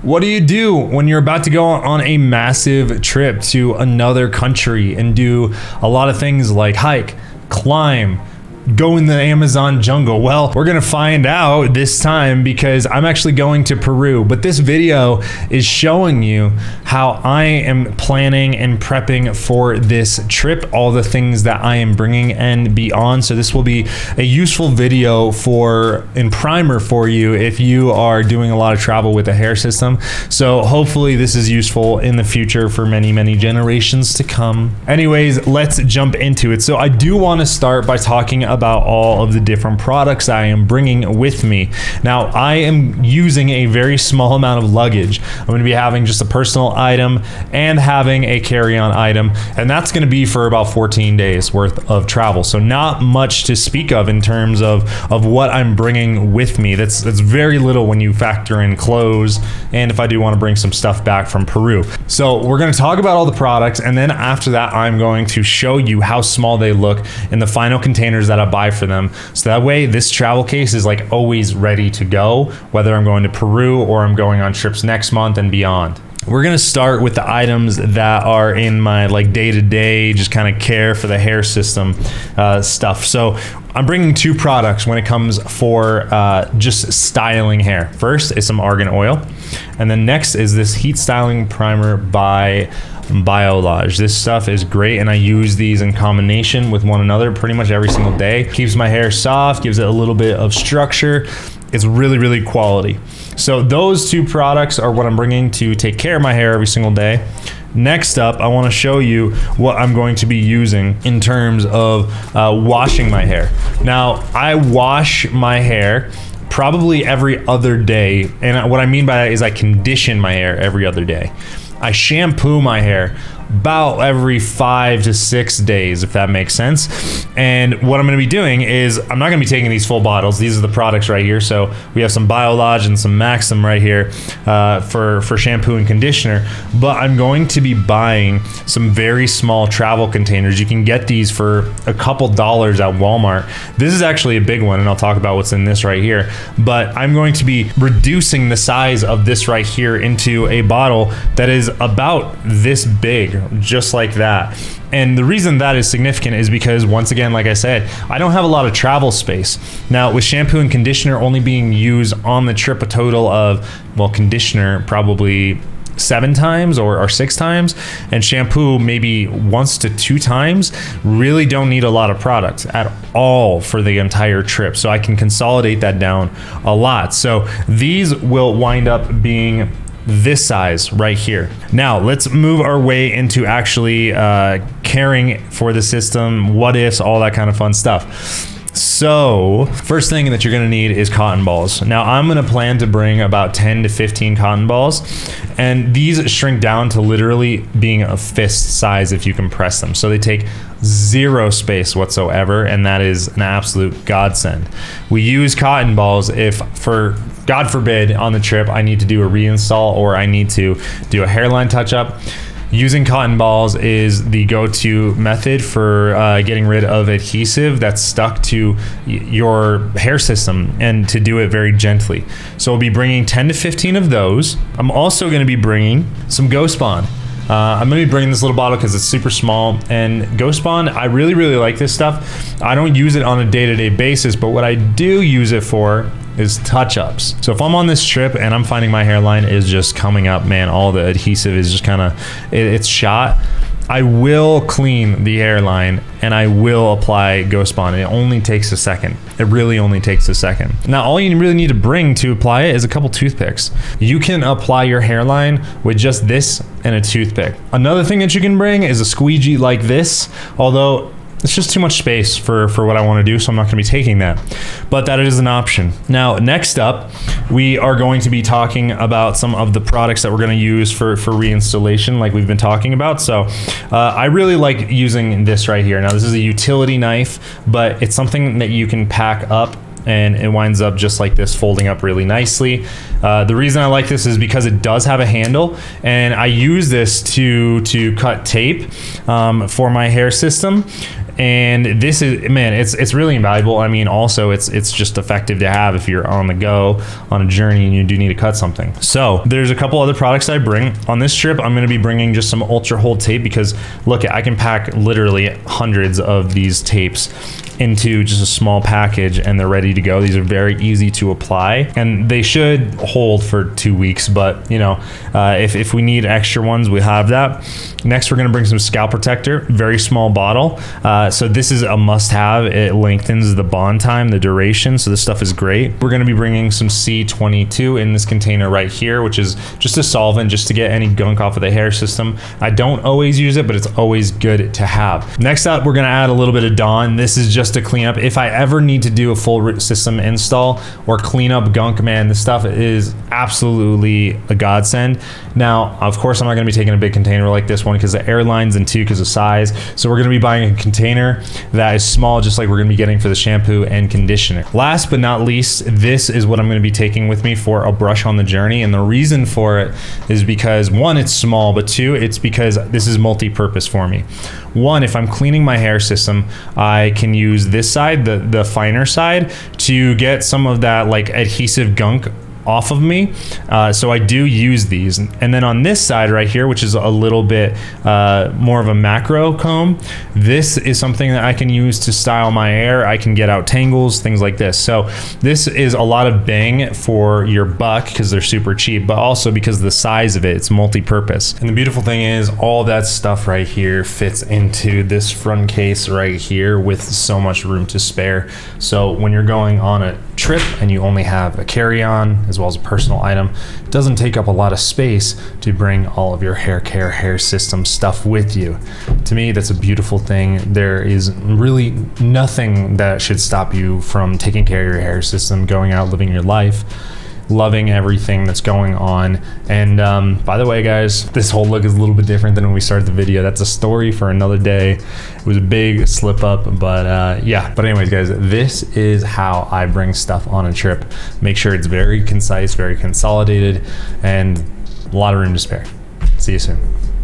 What do you do when you're about to go on a massive trip to another country and do a lot of things like hike, climb, go in the Amazon jungle? Well, we're gonna find out this time because I'm actually going to Peru, but this video is showing you how I am planning and prepping for this trip, all the things that I am bringing and beyond. So this will be a useful video and primer for you if you are doing a lot of travel with a hair system. So hopefully this is useful in the future for many, many generations to come. Anyways, let's jump into it. So I do want to start by talking about all of the different products I am bringing with me. Now, I am using a very small amount of luggage. I'm going to be having just a personal item and having a carry-on item, and that's going to be for about 14 days worth of travel. So not much to speak of in terms of what I'm bringing with me. That's very little when you factor in clothes, and if I do want to bring some stuff back from Peru. So we're going to talk about all the products, and then after that, I'm going to show you how small they look in the final containers that I buy for them. So that way this travel case is like always ready to go, whether I'm going to Peru or I'm going on trips next month and beyond. We're gonna start with the items that are in my like day-to-day, just kind of care for the hair system stuff. So I'm bringing two products when it comes for just styling hair. First is some argan oil, and then next is this heat styling primer by Biolage. This stuff is great, and I use these in combination with one another pretty much every single day. Keeps my hair soft, gives it a little bit of structure. It's really, really quality. So those two products are what I'm bringing to take care of my hair every single day. Next up, I want to show you what I'm going to be using in terms of washing my hair. Now, I wash my hair probably every other day, and what I mean by that is I condition my hair every other day. I shampoo my hair about every 5 to 6 days, if that makes sense. And what I'm going to be doing is I'm not going to be taking these full bottles. These are the products right here. So we have some Biolage and some Maxim right here for shampoo and conditioner. But I'm going to be buying some very small travel containers. You can get these for a couple dollars at Walmart. This is actually a big one, and I'll talk about what's in this right here. But I'm going to be reducing the size of this right here into a bottle that is about this big, just like that. And the reason that is significant is because, once again, like I said, I don't have a lot of travel space. Now, with shampoo and conditioner only being used on the trip a total of, well, conditioner probably 7 times or 6 times, and shampoo maybe 1 to 2 times, really don't need a lot of product at all for the entire trip. So I can consolidate that down a lot. So these will wind up being this size right here. Now let's move our way into actually caring for the system, what ifs, all that kind of fun stuff. So first thing that you're gonna need is cotton balls. Now I'm gonna plan to bring about 10 to 15 cotton balls, and these shrink down to literally being a fist size if you compress them. So they take 0 space whatsoever, and that is an absolute godsend. We use cotton balls if, for God forbid, on the trip I need to do a reinstall or I need to do a hairline touch-up. Using cotton balls is the go-to method for getting rid of adhesive that's stuck to your hair system, and to do it very gently. So we'll be bringing 10 to 15 of those. I'm also going to be bringing some Ghost Bond. I'm going to be bringing this little bottle because it's super small, and Ghost Bond, I really, really like this stuff. I don't use it on a day-to-day basis, but what I do use it for is touch-ups. So if I'm on this trip and I'm finding my hairline is just coming up, man, all the adhesive is just kind of, it's shot, I will clean the hairline and I will apply Ghost Bond. It only takes a second. It really only takes a second. Now, all you really need to bring to apply it is a couple toothpicks. You can apply your hairline with just this and a toothpick. Another thing that you can bring is a squeegee like this, although it's just too much space for what I want to do, so I'm not going to be taking that. But that is an option. Now, next up, we are going to be talking about some of the products that we're going to use for reinstallation, like we've been talking about. So I really like using this right here. Now, this is a utility knife, but it's something that you can pack up, and it winds up just like this, folding up really nicely. The reason I like this is because it does have a handle, and I use this to cut tape for my hair system. And this is, man, it's really invaluable. I mean, also it's just effective to have if you're on the go on a journey and you do need to cut something. So there's a couple other products I bring on this trip. I'm going to be bringing just some ultra hold tape, because look, I can pack literally hundreds of these tapes into just a small package and they're ready to go. These are very easy to apply and they should hold for 2 weeks, but you know, if we need extra ones, we have that. Next, we're gonna bring some scalp protector, very small bottle. So this is a must have. It lengthens the bond time, the duration. So this stuff is great. We're gonna be bringing some C22 in this container right here, which is just a solvent just to get any gunk off of the hair system. I don't always use it, but it's always good to have. Next up, we're gonna add a little bit of Dawn. This is just to clean up. If I ever need to do a full system install or clean up gunk, man, this stuff is absolutely a godsend. Now, of course, I'm not gonna be taking a big container like this one because the airlines, and two, because of size. So we're gonna be buying a container that is small, just like we're gonna be getting for the shampoo and conditioner. Last but not least, this is what I'm gonna be taking with me for a brush on the journey. And the reason for it is because one, it's small, but two, it's because this is multi-purpose for me. One, if I'm cleaning my hair system, I can use this side, the finer side, to get some of that like adhesive gunk off of me. So I do use these. And then on this side right here, which is a little bit more of a macro comb, this is something that I can use to style my hair. I can get out tangles, things like this. So this is a lot of bang for your buck because they're super cheap, but also because of the size of it, it's multi-purpose. And the beautiful thing is all that stuff right here fits into this front case right here with so much room to spare. So when you're going on a trip and you only have a carry-on as well as a personal item, it doesn't take up a lot of space to bring all of your hair care, hair system stuff with you. To me, that's a beautiful thing. There is really nothing that should stop you from taking care of your hair system, going out, living your life, loving everything that's going on. And by the way, guys, this whole look is a little bit different than when we started the video. That's a story for another day. It was a big slip up, but yeah. But anyways, guys, this is how I bring stuff on a trip. Make sure it's very concise, very consolidated, and a lot of room to spare. See you soon.